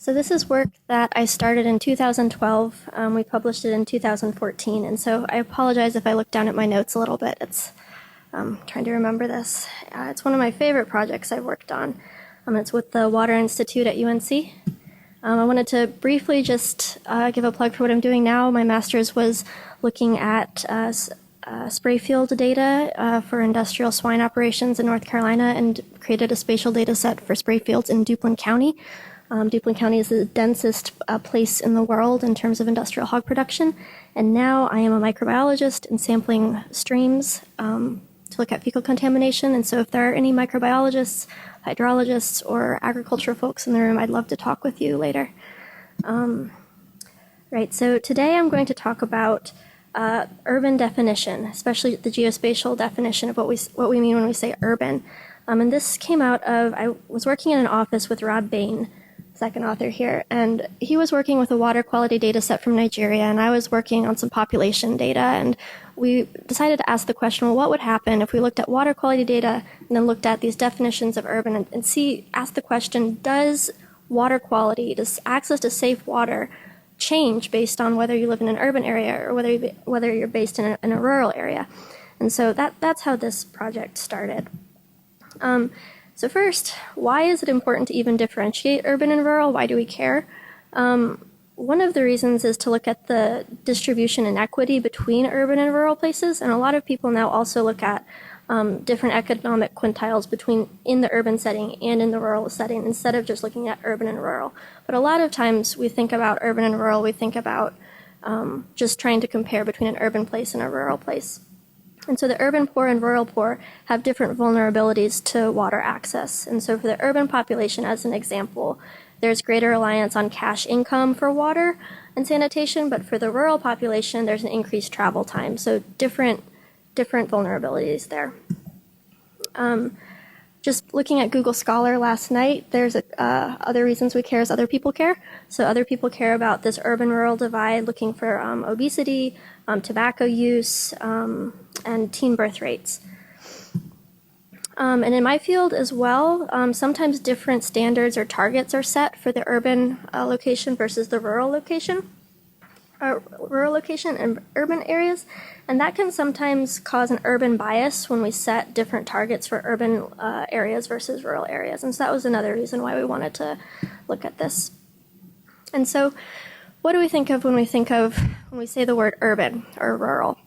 So this is work that I started in 2012. We published it in 2014, and so I apologize if I look down at my notes a little bit. It's trying to remember this. It's one of my favorite projects I've worked on. It's with the Water Institute at UNC. I wanted to briefly just give a plug for what I'm doing now. My master's was looking at spray field data for industrial swine operations in North Carolina and created a spatial data set for spray fields in Duplin County. Duplin County is the densest place in the world in terms of industrial hog production. And now I am a microbiologist and sampling streams to look at fecal contamination. And so if there are any microbiologists, hydrologists, or agriculture folks in the room, I'd love to talk with you later. Right, so today I'm going to talk about urban definition, especially the geospatial definition of what we mean when we say urban. And this came out of, I was working in an office with Rob Bain, second author here, and he was working with a water quality data set from Nigeria, and I was working on some population data, and we decided to ask the question, well, what would happen if we looked at water quality data and then looked at these definitions of urban and ask the question, does water quality, does access to safe water change based on whether you live in an urban area or whether you're based in a rural area? And so that's how this project started. So first, why is it important to even differentiate urban and rural? Why do we care? One of the reasons is to look at the distribution inequity between urban and rural places, and a lot of people now also look at different economic quintiles in the urban setting and in the rural setting instead of just looking at urban and rural. But a lot of times we think about urban and rural, we think about just trying to compare between an urban place and a rural place. And so the urban poor and rural poor have different vulnerabilities to water access. And so for the urban population, as an example, there's greater reliance on cash income for water and sanitation, but for the rural population, there's an increased travel time. So different vulnerabilities there. Just looking at Google Scholar last night, there's other reasons we care is other people care. So other people care about this urban-rural divide, looking for obesity, tobacco use, and teen birth rates. And in my field as well, sometimes different standards or targets are set for the urban location versus the rural location and urban areas. And that can sometimes cause an urban bias when we set different targets for urban areas versus rural areas. And so that was another reason why we wanted to look at this. And so what do we think of when we say the word urban or rural?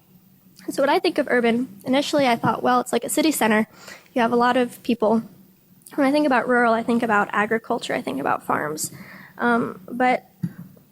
So when I think of urban, initially I thought, well, it's like a city center. You have a lot of people. When I think about rural, I think about agriculture, I think about farms. But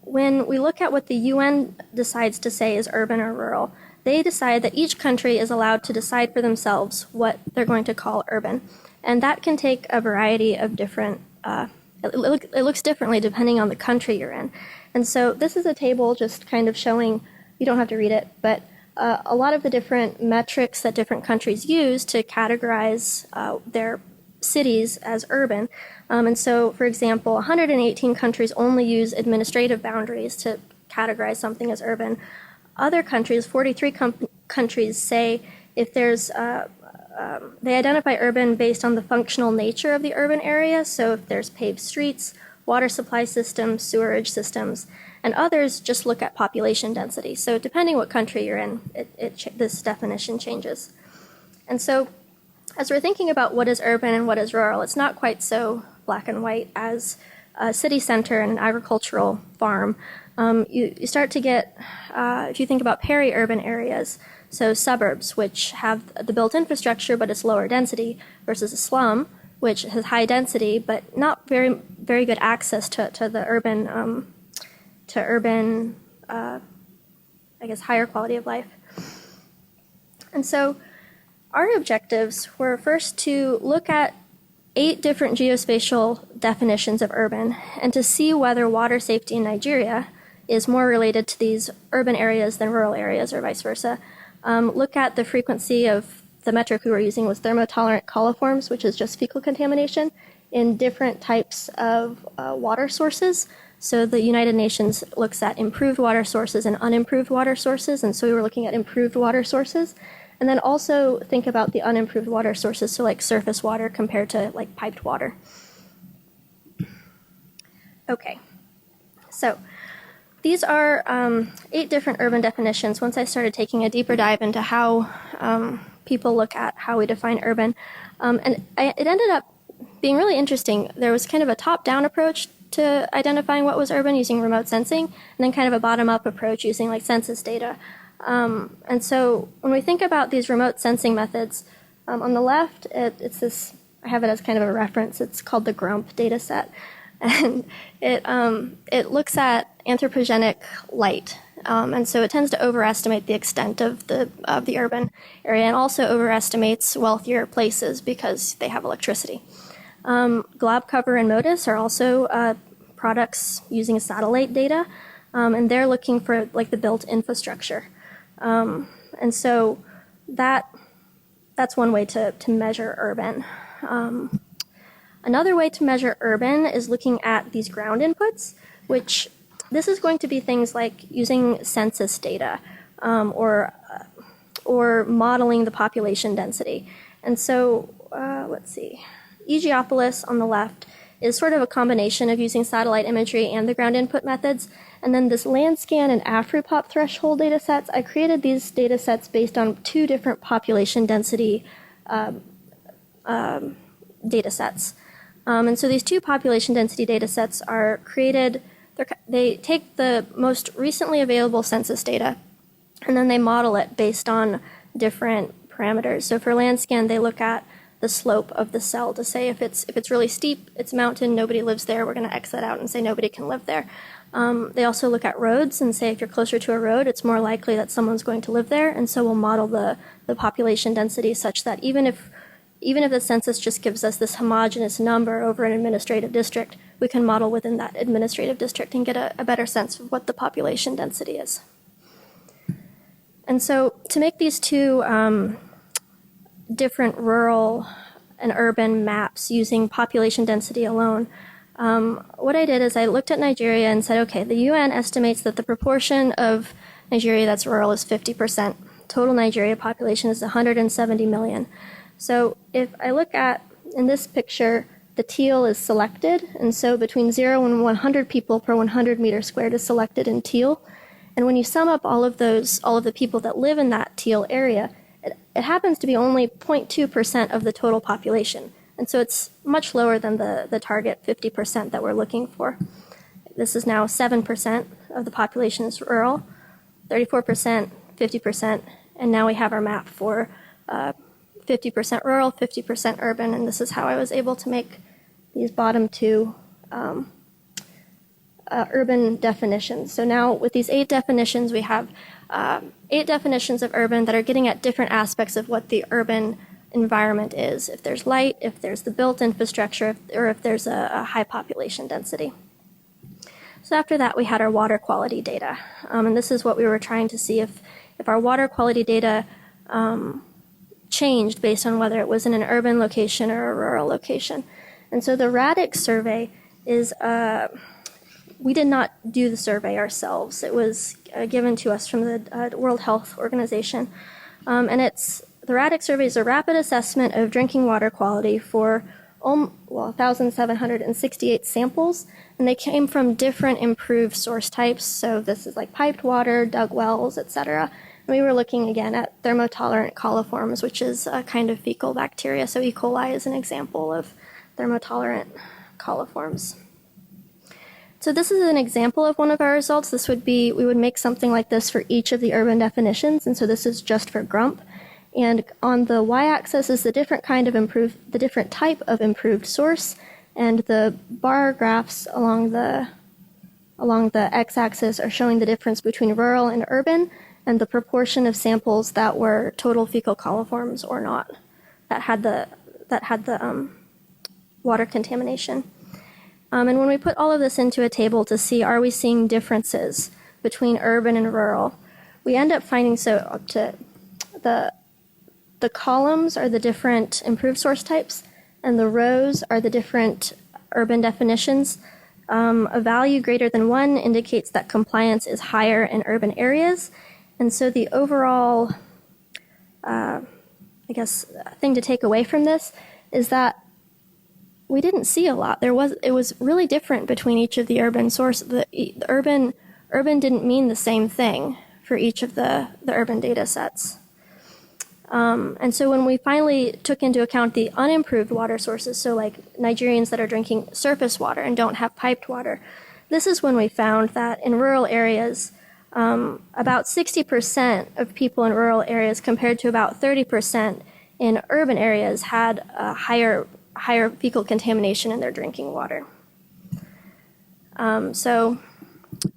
when we look at what the UN decides to say is urban or rural, they decide that each country is allowed to decide for themselves what they're going to call urban. And that can take a variety of different, it looks differently depending on the country you're in. And so this is a table just kind of showing, you don't have to read it, but a lot of the different metrics that different countries use to categorize their cities as urban. And so, for example, 118 countries only use administrative boundaries to categorize something as urban. Other countries, 43 countries, say if there's, they identify urban based on the functional nature of the urban area. So if there's paved streets, water supply systems, sewerage systems, and others just look at population density. So depending what country you're in, this definition changes. And so as we're thinking about what is urban and what is rural, it's not quite so black and white as a city center and an agricultural farm. You start to get, if you think about peri-urban areas, so suburbs, which have the built infrastructure but it's lower density, versus a slum, which has high density but not very, very good access to the urban, I guess, higher quality of life. And so our objectives were first to look at 8 different geospatial definitions of urban and to see whether water safety in Nigeria is more related to these urban areas than rural areas or vice versa. Look at the frequency of the metric we were using was thermotolerant coliforms, which is just fecal contamination, in different types of water sources. So the United Nations looks at improved water sources and unimproved water sources, and so we were looking at improved water sources. And then also think about the unimproved water sources, so like surface water compared to like piped water. Okay, So these are 8 different urban definitions once I started taking a deeper dive into how people look at how we define urban. It ended up being really interesting. There was kind of a top-down approach to identifying what was urban using remote sensing, and then kind of a bottom-up approach using like census data. And so when we think about these remote sensing methods, on the left, it's this, I have it as kind of a reference, it's called the GRUMP data set. And it looks at anthropogenic light. And so it tends to overestimate the extent of the urban area, and also overestimates wealthier places because they have electricity. Glob Cover and MODIS are also products using satellite data, and they're looking for like the built infrastructure. And so that's one way to measure urban. Another way to measure urban is looking at these ground inputs, which this is going to be things like using census data or modeling the population density. And so let's see, Aegiopolis on the left is sort of a combination of using satellite imagery and the ground input methods. And then this Landscan and AfriPop threshold data sets, I created these data sets based on 2 different population density data sets. And so these 2 population density data sets are created, they take the most recently available census data, and then they model it based on different parameters. So for Landscan, they look at the slope of the cell to say if it's really steep, it's mountain, nobody lives there, we're going to X that out and say nobody can live there. They also look at roads and say if you're closer to a road, it's more likely that someone's going to live there, and so we'll model the population density such that even if the census just gives us this homogeneous number over an administrative district, we can model within that administrative district and get a better sense of what the population density is. And so to make these 2 different rural and urban maps using population density alone, what I did is I looked at Nigeria and said, okay, the UN estimates that the proportion of Nigeria that's rural is 50%. Total Nigeria population is 170 million. So if I look at, in this picture, the teal is selected, and so between 0 and 100 people per 100 meters squared is selected in teal. And when you sum up all of the people that live in that teal area, it happens to be only 0.2% of the total population. And so it's much lower than the target 50% that we're looking for. This is now 7% of the population is rural, 34%, 50%, and now we have our map for 50% rural, 50% urban, and this is how I was able to make these bottom 2 urban definitions. So now with these 8 definitions, we have 8 definitions of urban that are getting at different aspects of what the urban environment is. If there's light, if there's the built infrastructure, or if there's a high population density. So after that, we had our water quality data. And this is what we were trying to see if our water quality data changed based on whether it was in an urban location or a rural location. And so the Radix survey is, we did not do the survey ourselves. It was given to us from the World Health Organization. And the Radix survey is a rapid assessment of drinking water quality for 1,768 samples, and they came from different improved source types. So this is like piped water, dug wells, etc. And we were looking again at thermotolerant coliforms, which is a kind of fecal bacteria. So E. coli is an example of thermotolerant coliforms. So this is an example of one of our results. This would be, we would make something like this for each of the urban definitions, and so this is just for GRUMP. And on the y-axis is the different type of improved source, and the bar graphs along the x-axis are showing the difference between rural and urban, and the proportion of samples that were total fecal coliforms or not, that had the water contamination. And when we put all of this into a table to see, are we seeing differences between urban and rural, we end up finding the columns are the different improved source types, and the rows are the different urban definitions. A value greater than 1 indicates that compliance is higher in urban areas, and so the overall, thing to take away from this is that we didn't see a lot. It was really different between each of the urban sources. The urban didn't mean the same thing for each of the urban data sets. And so when we finally took into account the unimproved water sources, so like Nigerians that are drinking surface water and don't have piped water, this is when we found that in rural areas, about 60% of people in rural areas compared to about 30% in urban areas had a higher fecal contamination in their drinking water. So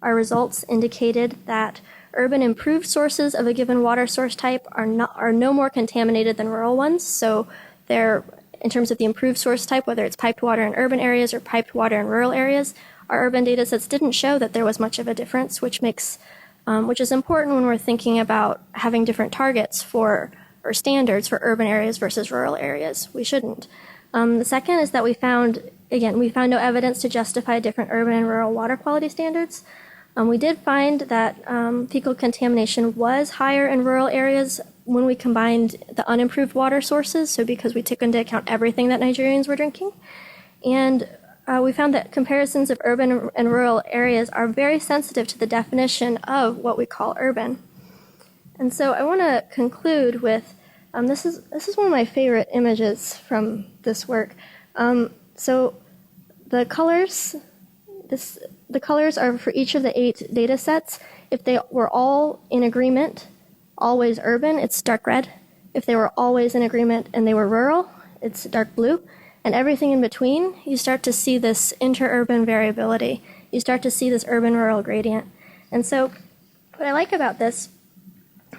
our results indicated that urban improved sources of a given water source type are no more contaminated than rural ones. So they're, in terms of the improved source type, whether it's piped water in urban areas or piped water in rural areas, our urban data sets didn't show that there was much of a difference, which is important when we're thinking about having different targets or standards for urban areas versus rural areas. We shouldn't. The second is that we found no evidence to justify different urban and rural water quality standards. We did find that fecal contamination was higher in rural areas when we combined the unimproved water sources, so because we took into account everything that Nigerians were drinking. And we found that comparisons of urban and rural areas are very sensitive to the definition of what we call urban. And so I want to conclude with, this is one of my favorite images from this work. So the colors are for each of the 8 data sets. If they were all in agreement, always urban, it's dark red. If they were always in agreement and they were rural, it's dark blue. And everything in between, you start to see this interurban variability. You start to see this urban-rural gradient. And so what I like about this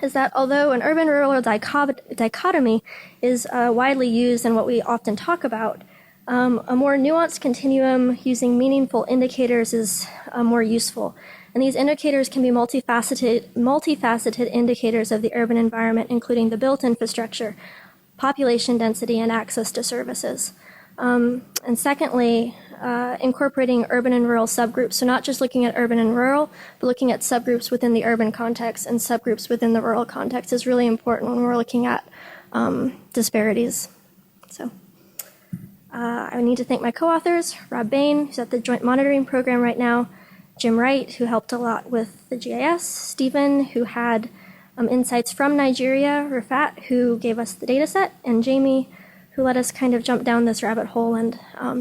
is that although an urban-rural dichotomy is widely used and what we often talk about, a more nuanced continuum using meaningful indicators is more useful. And these indicators can be multifaceted indicators of the urban environment, including the built infrastructure, population density, and access to services. And secondly, incorporating urban and rural subgroups. So not just looking at urban and rural, but looking at subgroups within the urban context and subgroups within the rural context is really important when we're looking at disparities. So I need to thank my co-authors, Rob Bain, who's at the Joint Monitoring Program right now, Jim Wright, who helped a lot with the GIS, Stephen, who had insights from Nigeria, Rafat, who gave us the data set, and Jamie, who let us kind of jump down this rabbit hole and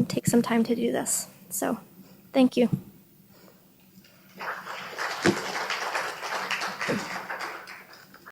take some time to do this. So thank you.